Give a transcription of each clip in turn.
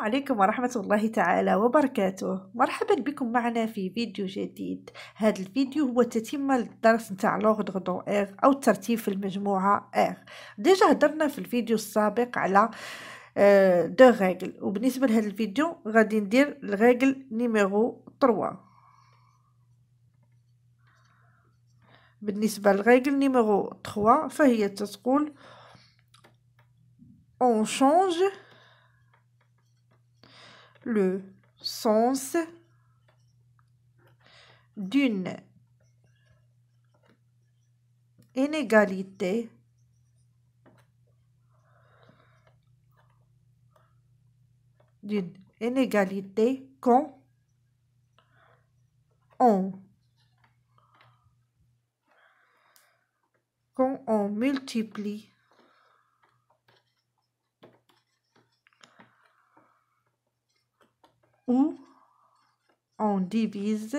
السلام عليكم ورحمة الله تعالى وبركاته. مرحبا بكم معنا في فيديو جديد. هذا الفيديو هو تتمة للدرس نتاع لوغدغ دو اغ او الترتيب في المجموعة اغ. ديجا هدرنا في الفيديو السابق على دو ريغل، وبالنسبة لهذا الفيديو غادي ندير الريغل نيميرو 3. بالنسبة للريغل نيميرو 3 فهي تقول on change le sens d'une inégalité quand on multiplie ou on divise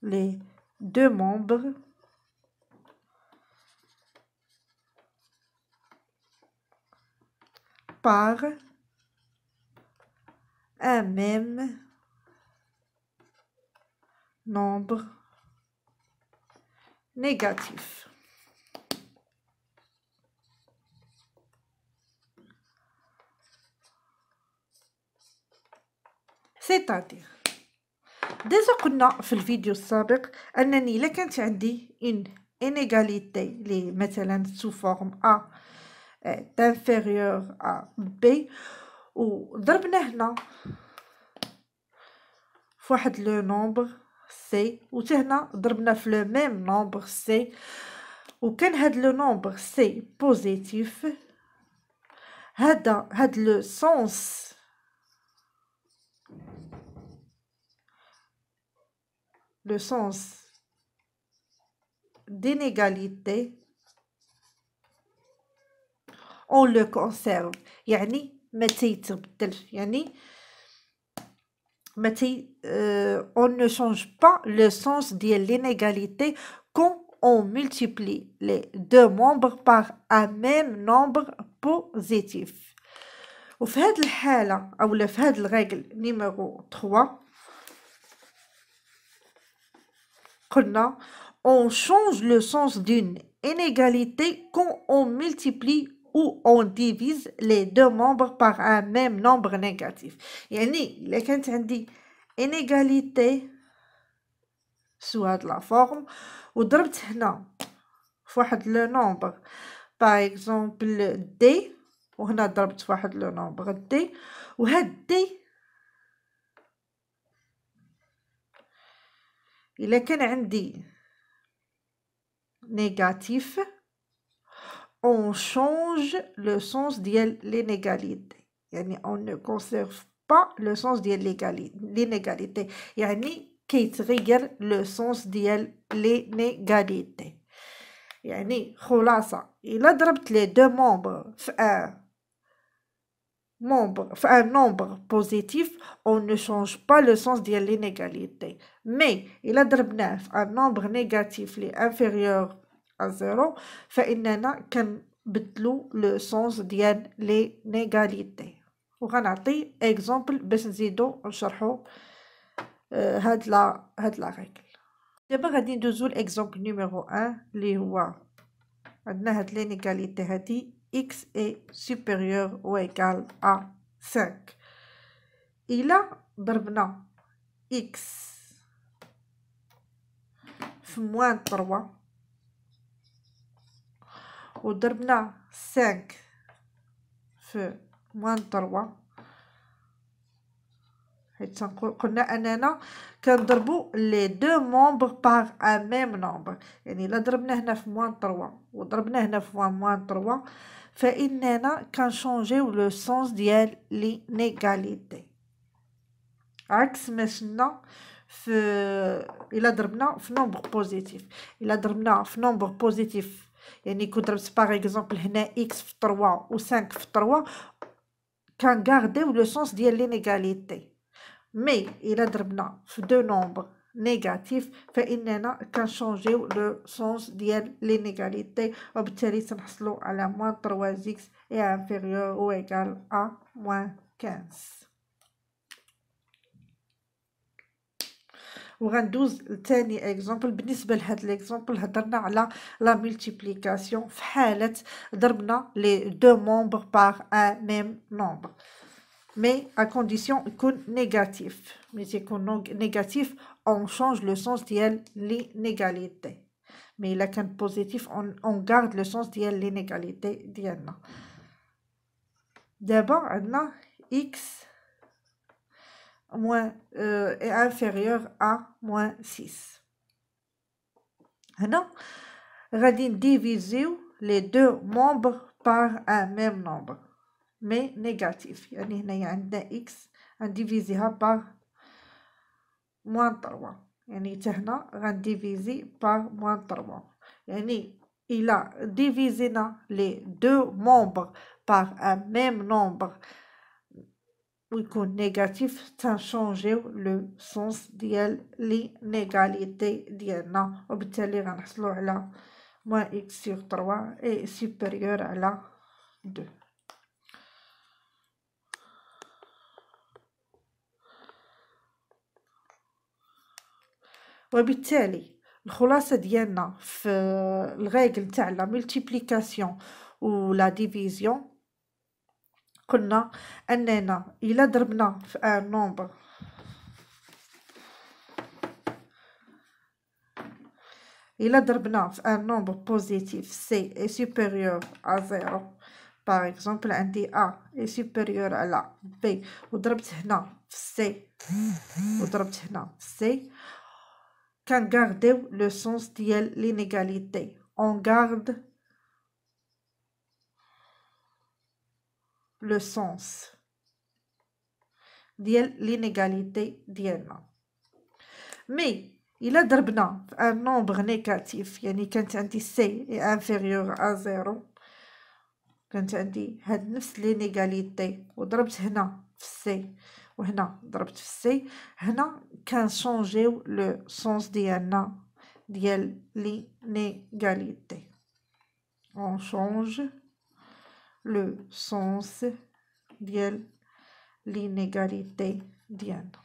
les deux membres par un même nombre négatif. C'est-à-dire ديجا قلنا في الفيديو السابق انني الا كانت عندي une inégalité لي مثلا sous forme A est inférieur à B وضربنا هنا في واحد لو نومبر سي وتهنا ضربنا في لو ميم نومبر سي وكان هاد لو نومبر سي بوزيتيف هاد لو سونس d'inégalité on le conserve يعني ما تيتبدلش يعني on ne change pas le sens de l'inégalité quand on multiplie les deux membres par un même nombre positif. وفي هذه الحالة أو في هذا الريغل نيميرو 3 قلنا on change le sens d'une inégalité quand on multiplie ou on divise les deux membres par un même nombre négatif. يعني إلا كانت عندي inégalité sous هاد la forme وضربت هنا في واحد لو نومبر par exemple d وهنا ضربت في واحد لو نومبر d وهاد d إلا كان عندي négatif on change le sens ديال l'inégalité يعني on ne conserve pas le sens ديال l'inégalité يعني كيتغير le sens ديال l'inégalité يعني خلاصة إلا ضربت les deux membres في un nombre positif on ne change pas le sens ديال l'inégalité mais إلا ضربناه في un nombre négatif اللي inférieur à 0 فإننا كنبدلو le sens ديال l'inégalité. وغنعطي exemple باش نزيدو نشرحو هاد لا ريغل. دابا غادي ندوزو l'exemple نيميرو 1 اللي هو عندنا هاد l'inégalité هادي x est supérieur ou égal à 5. إلا ضربنا x في moins 3 وضربنا 5 في moins 3 حيت قلنا أننا كنضربو les deux membres par un même nombre يعني إلا ضربنا هنا في moins 3 وضربنا هنا في moins 3 فإننا كنشونجيو لو سونس ديال l'inégalité عكس ما شنا في إلا ضربنا في نومبر بوزيتيف. إلا ضربنا في نومبر بوزيتيف يعني كون ضربت باغ اكزومبل هنا x في 3 و 5 في 3 كنغارديو لو سونس ديال l'inégalité مي إلا ضربنا في دو نومبر نيجاتيف فإننا كنشونجيو لو سونس ديال لينيغاليتي وبالتالي تنحصلو على موان 3x est inférieur ou égal à moins 15. وغندوز لثاني اكزامبل. بالنسبه لهاد الاكزامبل هضرنا على لا ملتيبليكاسيون في حاله ضربنا لي دو مومبر بار ان ميم نومبر مي ا كونديسيون يكون نيجاتيف. مي يكون نيجاتيف اون شونج لو سونس ديال لينيغاليتي، مي الا كان بوزيتيف اون غارد لو سونس ديال لينيغاليتي ديالنا. دابا عندنا x est inférieur à moins 6. هنا غادي نديفيزيو les deux membres par un même nombre mais négatif. يعني هنايا عندنا x غنديفيزيها par moins 3، يعني حتى هنا غنديفيزي par moins 3. يعني إلا ديفيزينا les deux membres par un même nombre ويكون نيجاتيف تنشونجيو لو سونس ديال لينيغاليتي ديالنا وبالتالي غنحصلو على موان اكس سور 3 اي سوبيريور على 2. وبالتالي الخلاصه ديالنا في الريغل تاع لا ملتيبليكاسيون و لا ديفيزيون قلنا اننا الا ضربنا في ان نومبر بوزيتيف سي est supérieur à 0 par exemple عندي A est supérieur على B وضربت هنا في C وضربت هنا في C كنغارديو لو سونس ديال لينيغاليتي on garde le sens ديال لينيغاليتي ديالنا. مي إلا ضربنا في ان نومبر نيجاتيف يعني كانت عندي سي اي انفيريور ا 0 كانت عندي هاد نفس لينيغاليتي وضربت هنا في سي وهنا ضربت في سي، هنا كنشونجيو لو سونس ديالنا ديال لينيغاليتي. on change le sens ديال l'inégalité ديالنا.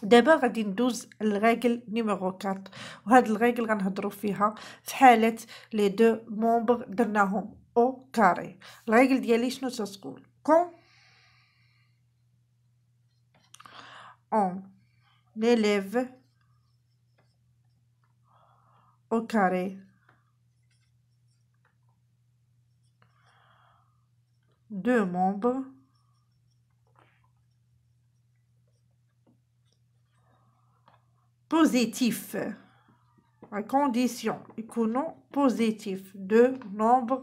دابا غادي ندوز الريغل نيميرو 4 وهاد الريغل غنهضروا فيها في حاله لي دو مومبر درناهم او كاري. الريغل ديالي شنو تتقول؟ كون on élève au carré deux membres positifs à condition يكونوا positifs deux nombres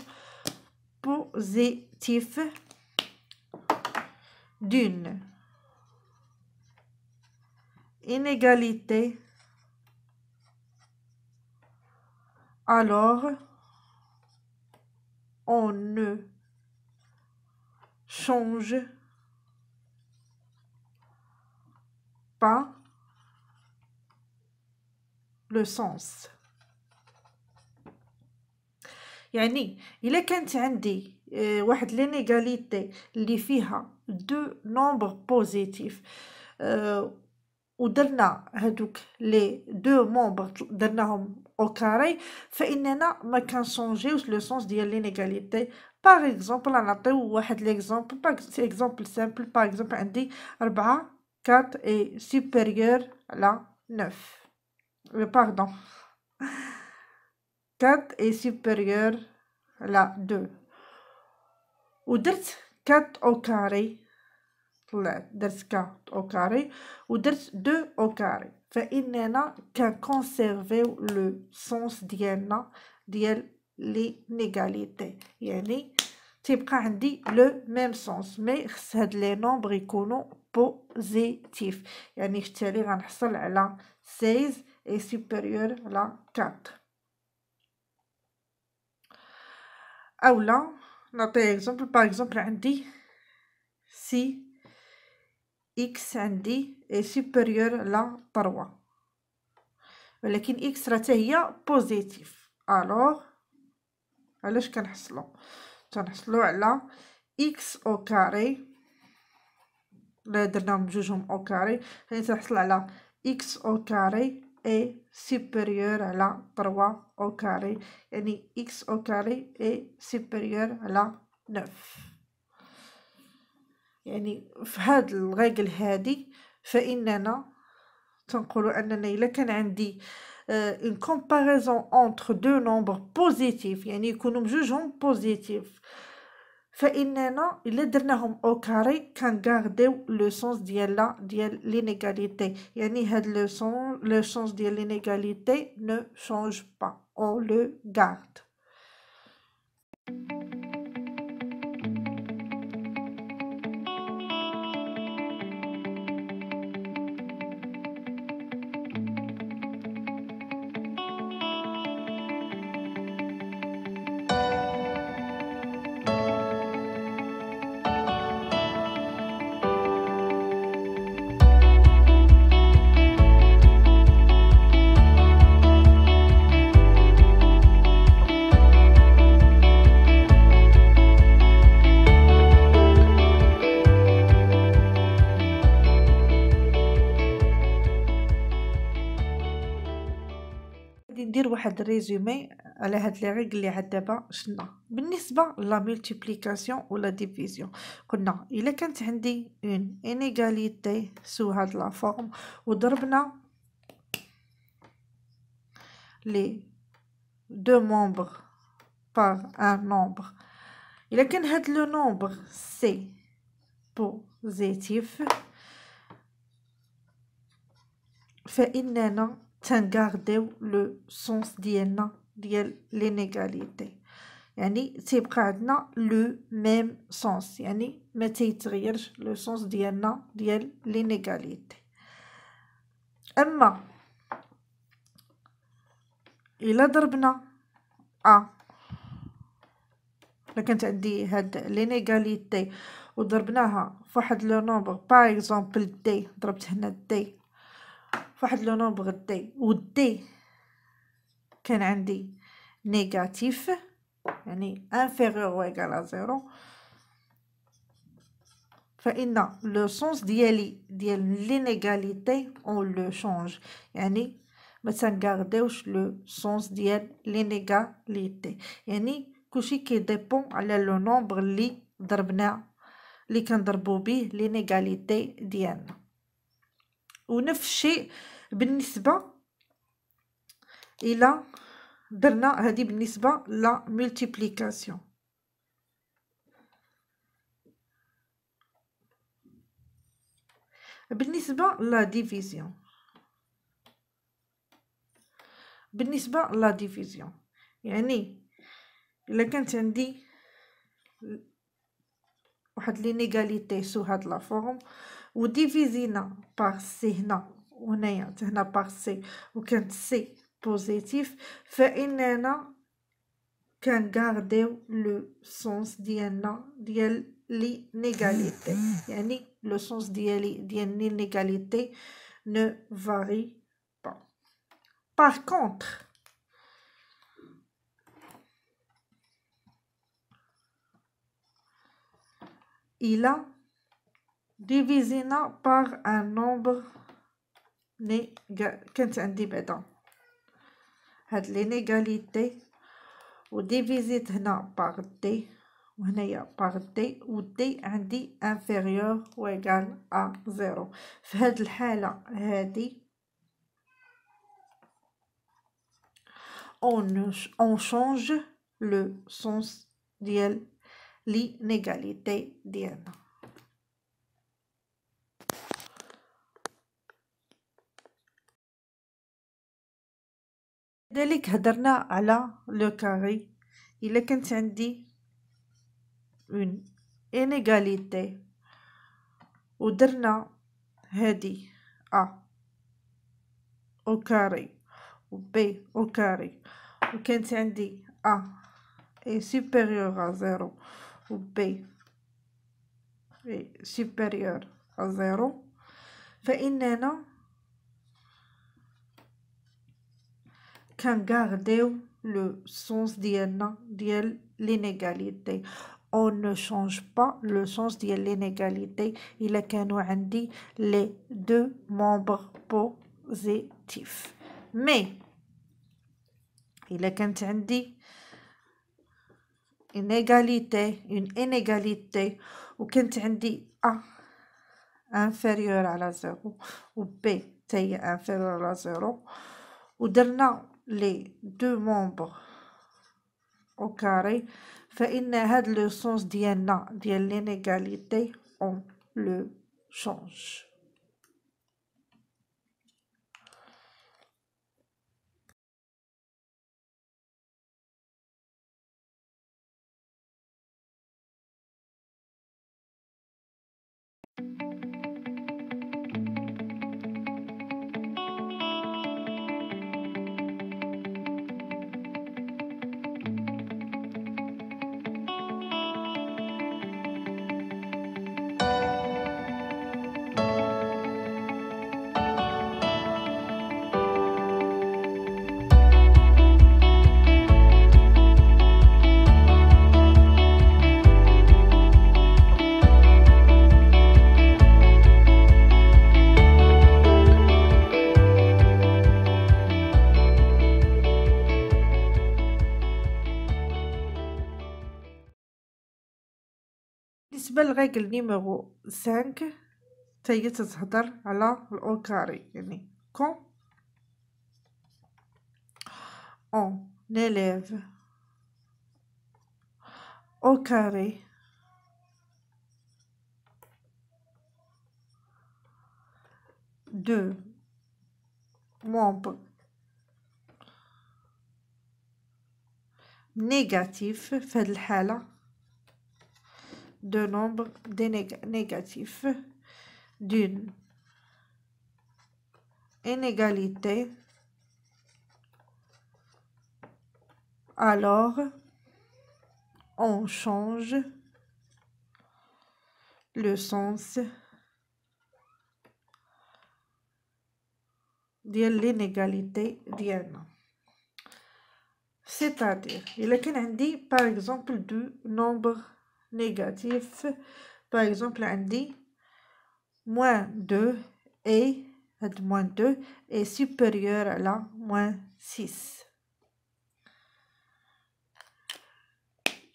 positifs d'une inégalité, alors on ne change pas le sens. يعني إلا كانت عندي واحد لينيغاليتي اللي فيها دو نومبر بوزيتيف ودرنا هادوك لي دو مومبر درناهم او كاري فاننا ما كنشونجيوش لو سونس ديال لينيغاليتي. باغ اكزومبل نعطيو واحد ليكزومبل اكزومبل سامبل. باغ اكزومبل عندي 4 اي سوبيريور على 9 pardon, 4 est supérieur à 2 ودرت 4 au carré طلعت درت 4 au carré ودرت 2 au carré فإننا كنكونسيرفيو لو سونس ديالنا ديال لينيغاليتي يعني تيبقى عندي لو ميم سونس مي خص هاد لي نومبر يكونوا بوزيتيف يعني في التالي غنحصل على 16 est supérieur à 4 اولا نعطي اكزومبل باغ اكزومبل عندي سي x عندي est supérieur à 3 ولكن x راه هي بوزيتيف الوغ علاش تنحصلو على x au carré لا درناهم بجوجهم au carré يعني تنحصل على x au carré est supérieur à 3 au carré يعني x au carré est supérieur à 9 يعني في هاد الريغل هادي فإننا تنقولوا أننا إلا كان عندي une comparaison entre deux nombres positifs يعني يكونوا بجوجهم بوزيتيف فإننا إلا درناهم أو كاري كنغارديو لو سونس ديال لينيغاليتي يعني هاد لو سونس ديال لينيغاليتي ne change pas on le garde. ندير واحد ريزومي على هاد لي ريغل اللي عاد دابا شفنا بالنسبه لا ملتيبليكاسيون ولا ديفيزيون. قلنا الا كانت عندي اون انيغاليتي سو هاد لا فورم وضربنا لي دو مومبر بار ان نومبر الا كان هاد لو نومبر سي بوزيتيف فاننا تنغارديو لو سونس ديالنا ديال لينيغاليتي يعني تيبقى عندنا لو ميم سونس يعني ما تيتغيرش لو سونس ديالنا ديال لينيغاليتي. اما الا ضربنا الا كانت عندي هاد لينيغاليتي وضربناها فواحد لو نومبر باغ اكزومبل دي ضربت هنا دي فواحد لو نومبر دي ودي كان عندي نيجاتيف يعني inférieur ou égal à 0 فإن لو سونس ديالي ديال لينيغاليتي اون لو شونج يعني ما تنغارديوش لو سونس ديال لينيغاليتي يعني كلشي كيديبون على لو نومبر اللي ضربنا اللي كنضربو به لينيغاليتي ديالنا. ونفس الشيء بالنسبه الى درنا هذه بالنسبه لا ملتيبليكاسيون. بالنسبه لا ديفيزيون يعني الا كانت عندي واحد لينيغاليتي سو هاد لا فورم وديفيزينا بار سي هنا وهنايا هنا بار سي وكانت سي بوزيتيف فاننا كنغارديو لو سونس ديالنا ديال لينيغاليتي يعني لو سونس ديالي ديال لينيغاليتي ne varie pas. Par contre il a divisina par un nombre كانت عندي بعدا هاد لينيغاليتي وديفيزيت هنا باغ دي وهنايا باغ دي ودي عندي انفيريور و ايغال ا 0 في هاد الحاله هادي on change le sens de l'inégalité ديالنا. كذلك هدرنا على لو كاري. إلا كانت عندي une inégalité ودرنا هادي A au carré و B au carré وكانت عندي A est supérieur à 0 و B est supérieur à 0 فإننا كنغارديو le sens ديالنا ديال l'inégalité. On ne change pas le sens de l'inégalité إلا كانوا عندي les deux membres positifs. Mais إلا كانت عندي une inégalité وكانت عندي A inférieur على 0 و B تاهي inférieur على 0 ودرنا les deux membres au carré فإن هاد لو سونس ديالنا ديال l'inégalité on le change. بالنسبة للريغل نيميرو 5 تاهي تتهضر على الأو كاري يعني quand on élève au carré deux membres négatifs في هاد الحالة de nombres négatifs d'une inégalité, alors on change le sens de l'inégalité ديالنا. C'est-à-dire, il كان عندي par exemple deux nombres négatifs, par exemple عندي moins 2 et moins 2 est supérieur à la moins 6.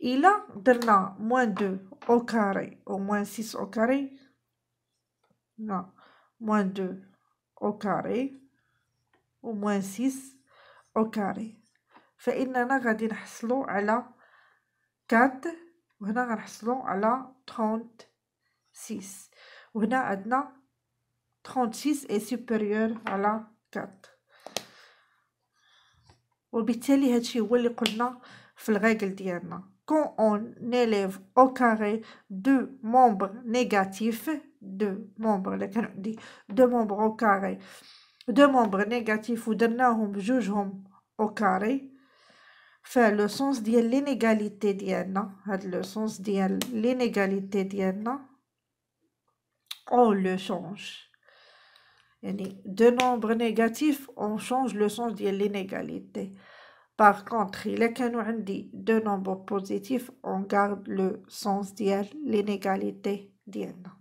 إلا درنا moins 2 au carré ou moins 6 au carré, non, moins 2 au carré ou moins 6 au carré فإننا غادي نحصلو على 4 وهنا غنحصلو على 36 وهنا عندنا 36 est supérieur على 4 وبالتالي هادشي هو اللي قلنا في الريغل ديالنا quand on élève au carré deux membres négatifs إلا كان عندي deux membres au carré deux membres négatifs ودرناهم بجوجهم au carré فلو سونس ديال l'inégalité ديالنا هاد لو سونس ديال l'inégalité ديالنا on le change يعني deux nombres négatifs on change le sens ديال l'inégalité. Par contre إلا كانوا عندي deux nombres positifs on garde le sens ديال l'inégalité ديالنا.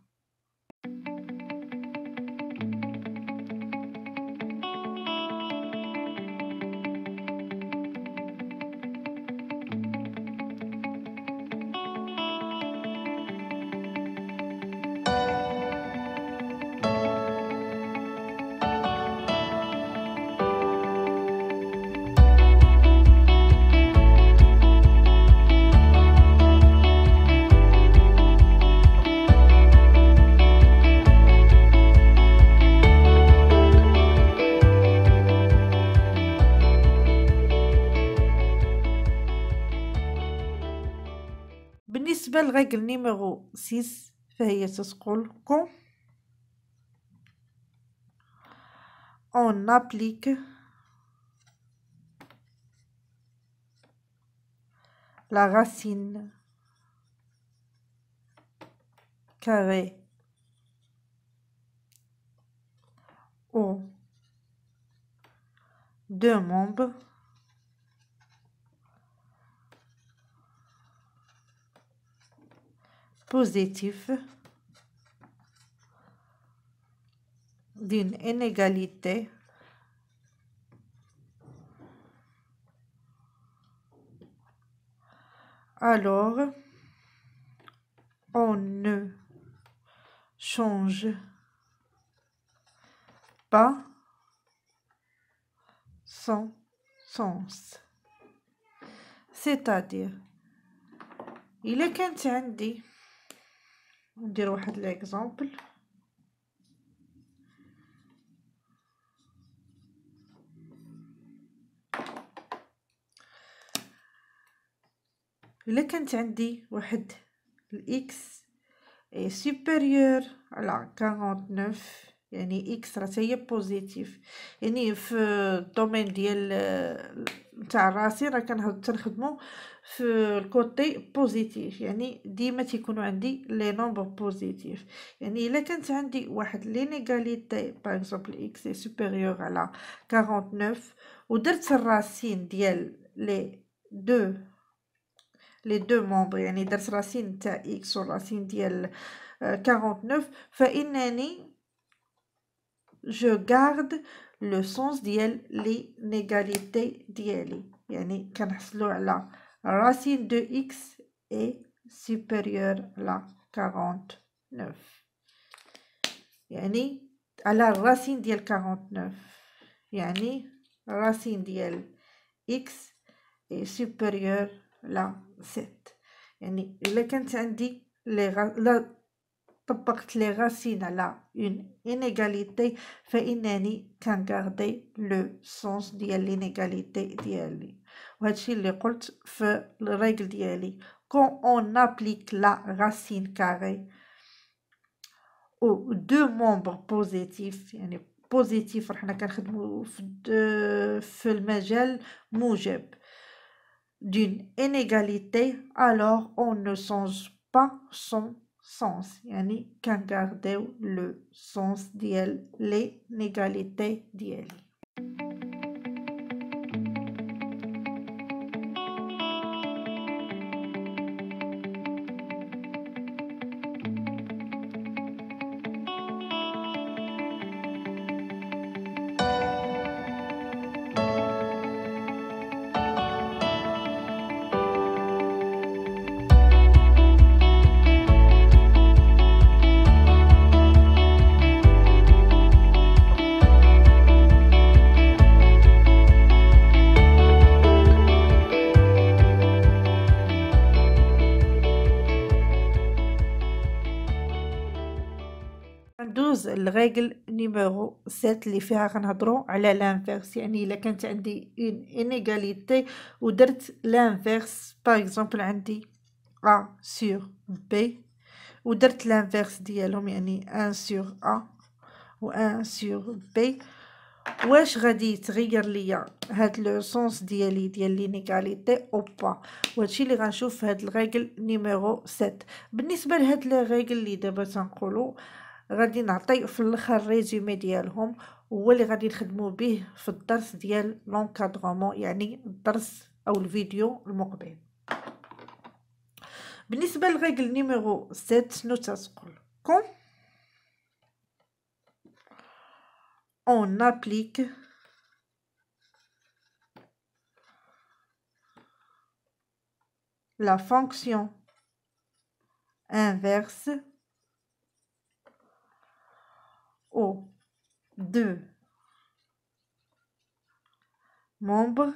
بالنسبة للرègle numéro 6 فهي تقول quand on applique la racine carrée aux deux membres positifs d'une inégalité alors on ne change pas son sens. C'est-à-dire إلا كانت عندي ندير واحد ليكزامبل إلا كانت عندي واحد الإكس est supérieur على 49 يعني إكس راه هي بوزيتيف يعني في الدومين ديال نتاع الراسين راه تنخدمو في الكوتي بوزيتيف يعني ديما تيكونوا عندي لي نومبر بوزيتيف يعني الا كانت عندي واحد لينيغاليتي باغ اكزومبل اكس اي سوبيريور على 49 ودرت الراسين ديال لي دو مومبر يعني درت راسين تاع اكس والراسين ديال 49 فانني je garde le sens ديال l'inégalité ديالي يعني كنحصلوا على racine de x est supérieure à 49 يعني على الراسين ديال 49 يعني racine ديال x est supérieure à 7 يعني إلا كانت عندي طبقت لي راسين على اون انيغاليتي فانني كنغاردي لو سونس ديال لينيغاليتي ديالي وهادشي اللي قلت في الريغل ديالي كون اون ابليك لا راسين كاري او دو مومبر بوزيتيف يعني بوزيتيف حنا كنخدمو في المجال موجب d'une inégalité alors on ne change pas son sens يعني كنغارديو لو سونس ديال لي نيغاليتي ديالي ندوز الريغل نيميرو 7 اللي فيها غنهضروا على لانفيرس يعني الا كانت عندي اون انيغاليتي ودرت لانفيرس باغ اكزومبل عندي a sur b ودرت لانفيرس ديالهم يعني 1 sur a و 1 sur b واش غادي يتغير ليا هاد لو سونس ديالي ديال لينيغاليتي او با وهادشي اللي غنشوف في هاد الريغل نيميرو 7 بالنسبه لهاد لي ريغل اللي دابا تنقولوا غادي نعطي في الاخر ريزومي ديالهم هو اللي غادي نخدموا به في الدرس ديال لونكادرومون يعني الدرس او الفيديو المقبل بالنسبه للريغل نيميرو 7 شنو تتقول كون on applique la fonction inverse aux deux membres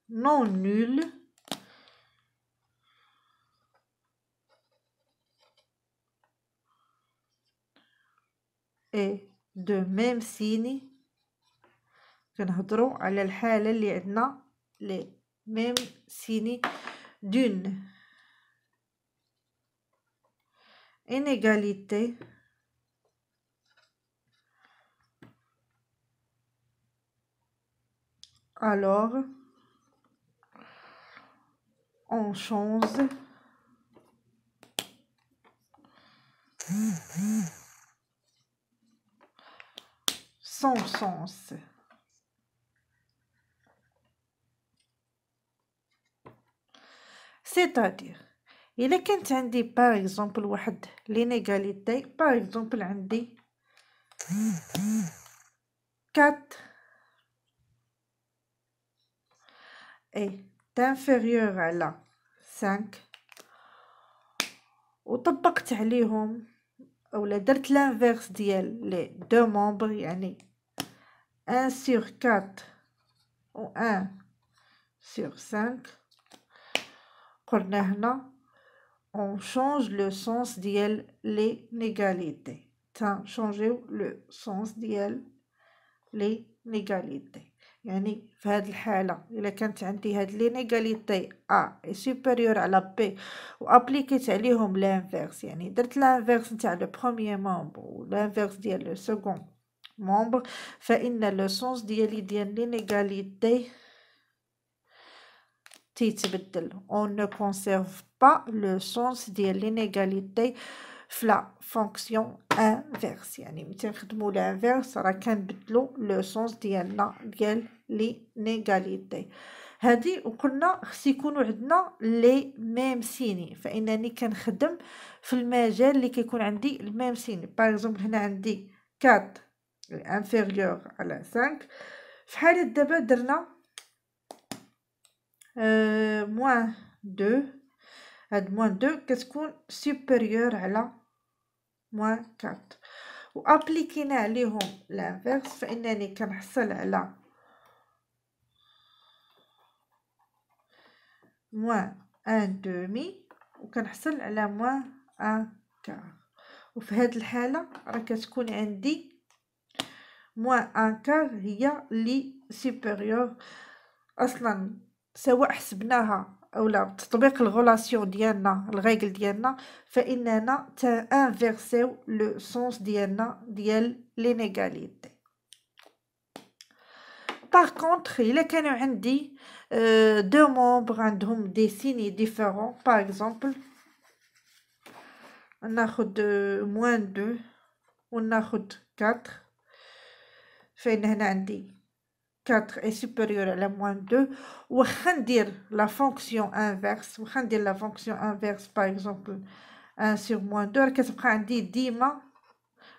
non nuls et de même signe كنهضروا على الحالة اللي عندنا les mêmes signes d'une inégalité, alors on change son sens. C'est-à-dire إلا كانت عندي par exemple واحد l'inégalité par exemple عندي 4 est inférieur على 5 وطبقت عليهم أولا درت l'inverse ديال les deux membres يعني 1 sur 4 و 1 sur 5 قلنا هنا on change le sens ديال l'inégalité changer le sens ديال l'inégalité يعني في هذه الحالة إلا كانت عندي هاد l'inégalité A est supérieure على B وابليكيت عليهم l'inverse يعني درت l'inverse نتاع le premier membre و l'inverse ديال le second membre فإن le sens ديال l'inégalité تيتبدل. On ne conserve pas le sens ديال l'inégalité في la fonction inverse يعني ملي تنخدمو l'inverse راه كنبدلو le sens ديالنا ديال l'inégalité هادي وقلنا خص يكونوا عندنا لي ميم سيني فانني كنخدم في المجال اللي كيكون عندي الميم سيني باغ اكزومبل هنا عندي 4 انفيريور على 5 في حالة دابا درنا موان 2 هاد موان 2 كتكون سوبيريور على موان 4 و ابليكينا عليهم لانفيرس فانني كنحصل على موان 1 دومي و كنحصل على موان 1 كار وفي هاد الحالة راه كتكون عندي موان 1 كار هي لي سوبيريور اصلا سواء حسبناها اولا تطبيق الغولاسيون ديالنا الريغل ديالنا فاننا انفيرسيو لو سونس ديالنا ديال لينيغاليتي. باغ كونطخ الا كانوا عندي دو ممبر عندهم دي سيني ديفيرون باغ اكزومبل ناخد موان 2 وناخد 4 فين هنا عندي 4 est supérieur à la moins 2 واخا ندير لا فونكسيون انفيرس واخا ندير لا فونكسيون انفيرس باغ اكزومبل 1 sur moins 2 كتبقى عندي ديما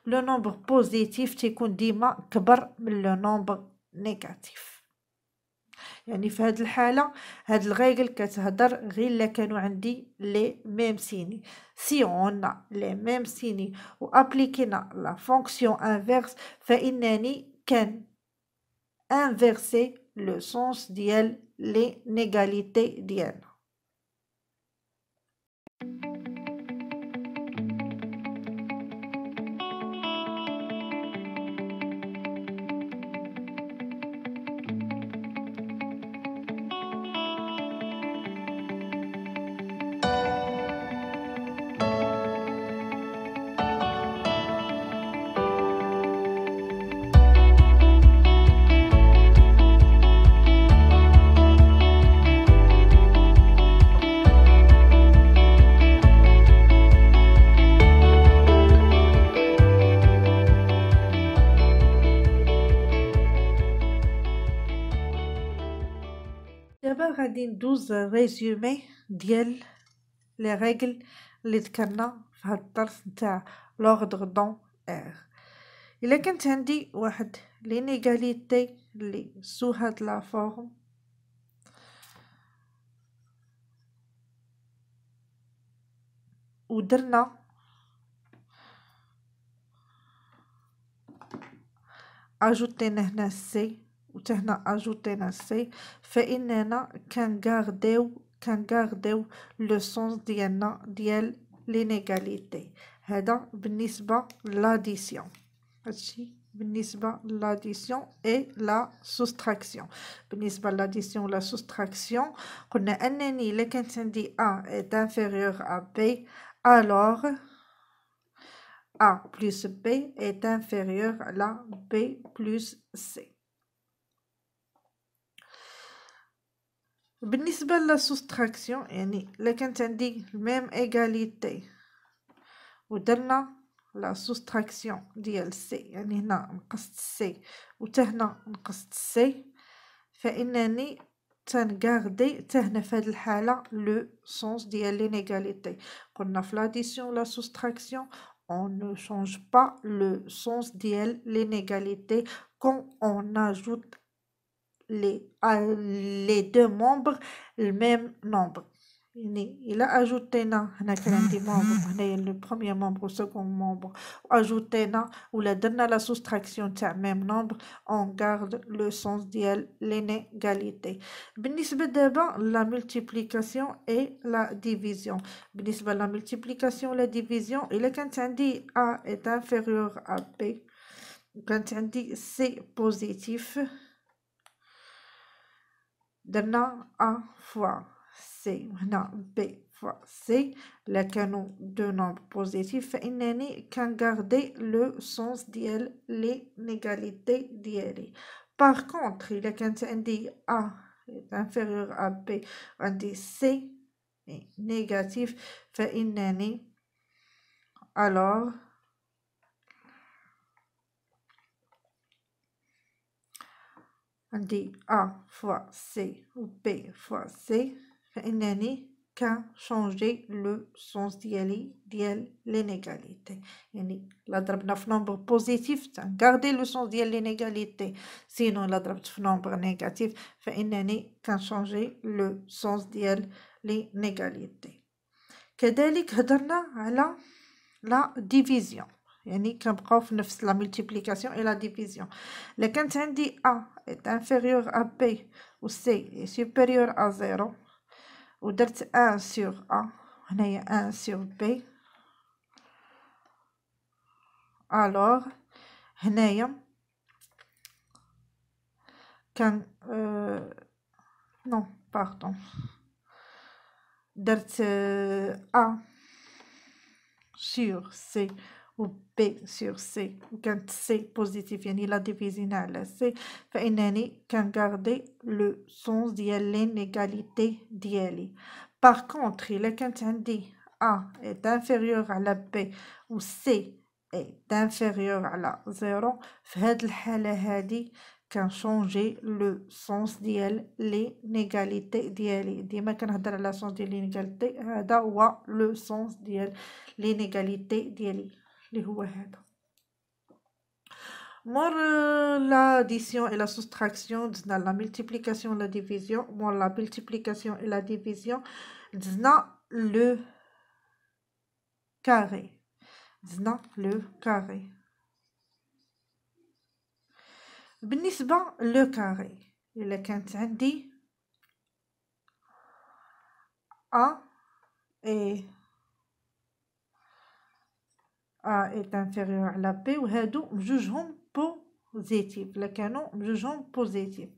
لو نومبر بوزيتيف تيكون ديما كبر من لو نومبر نيجاتيف يعني في هاد الحاله هاد الريغل كتهضر غير الا كانوا عندي لي ميم سيني سي اون لي ميم سيني و ابليكينا لا فونكسيون انفيرس فانني كان inverser le sens ديال l'inégalité ديالنا. دابا غادي ندوز ريزومي ديال لي ريغل اللي ذكرنا في هاد الدرس نتاع لوردر دون ار. الا كانت عندي واحد لينيغاليتي اللي سو هاد لا فورم ودرنا اجوتينا هنا سي وتهنا اجوتينا سي فاننا كنغارديو لو سونس ديالنا ديال لينيغاليتي. هذا بالنسبه لاديسيون. هادشي بالنسبة l'addition et la soustraction. بالنسبة l'addition et la soustraction قلنا أنني إلا كانت عندي A est inférieur à B alors A plus B est inférieur à la B plus C. بالنسبة la soustraction يعني إلا كانت عندي même égalité ودرنا la soustraction ديال C يعني هنا نقصت C وتهنا نقصت C فإنني تنغاردي تهنا في هذه الحالة لو سونس ديال l'inégalité. قلنا في l'addition la soustraction on ne change pas le sens ديال l'inégalité quand on ajoute les deux membres le même nombre. يعني إلا أجوتينا هنا كان عندي membre هنايا لو بروميير membre و second membre أجوتينا ولا درنا لا soustraction تاع même nombre on garde le sens ديال l'inégalité. بالنسبة دابا la multiplication et la division. بالنسبة la multiplication و la division إلا كانت عندي A est inférieur à B وكانت عندي C positif درنا A fois C وهنا B fois C لا كانوا دو نومبر بوزيتيف فإنني كنغاردي لو سونس ديال l'inégalité ديالي. باغ كونطخ إلا كانت عندي A est inférieur à B وعندي C نيجاتيف فإنني alors عندي A fois C و B fois C فإنني كنشونجي لو سونس ديالي ديال l'inégalité. يعني إلا ضربنا في نومبر بوزيتيف تنغاردي لو سونس ديال l'inégalité سينو إلا ضربت في نومبر نيجاتيف فإنني كنشونجي لو سونس ديال l'inégalité. كذلك هضرنا على لا ديفيزيون يعني كنبقاو في نفس لا ملتيبليكاسيون اي لا ديفيزيون. الا كانت عندي A est inférieur à B و C est supérieur à 0 ودرت 1 sur A هنايا 1 sur B alors هنايا كان non pardon درت A sur C و B sur C وكانت C بوزيتيف يعني لا ديفيزينا على C فإنني كنغاردي لو سونس ديال l'inégalité ديالي. باغ كونطخ إلا كانت عندي A est inférieur على B و C est inférieur على 0 في هاد الحالة هادي كنشونجي لو سونس ديال l'inégalité ديالي. ديما كنهضر على سونس ديال l'inégalité هذا هو لو سونس ديال l'inégalité ديالي اللي هو هذا. مور l'addition et la soustraction دزنا la multiplication et la division. مور la multiplication et la division دزنا le carré. دزنا le carré. بالنسبة لو كاري إلا كانت عندي A est inférieur على B وهادو بجوجهم بوزيتيف إلا كانوا بجوجهم بوزيتيف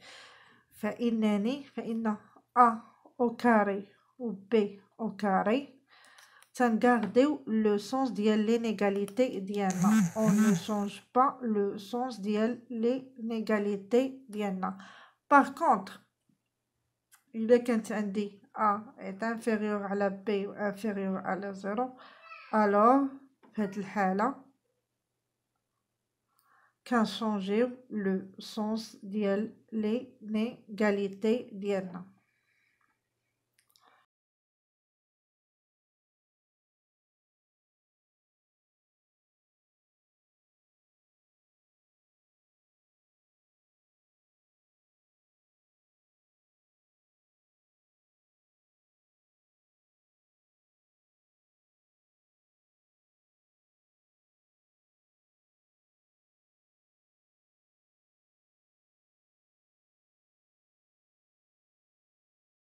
فإن A au carré و B au carré تنغارديو لو سونس ديال l'inégalité ديالنا. on ne change pas le sens ديال l'inégalité ديالنا. par contre إلا كانت عندي A est inférieur على B و inférieur على 0 alors في هاد الحالة كنشونجيو لو سونس ديال l'inégalité ديالنا.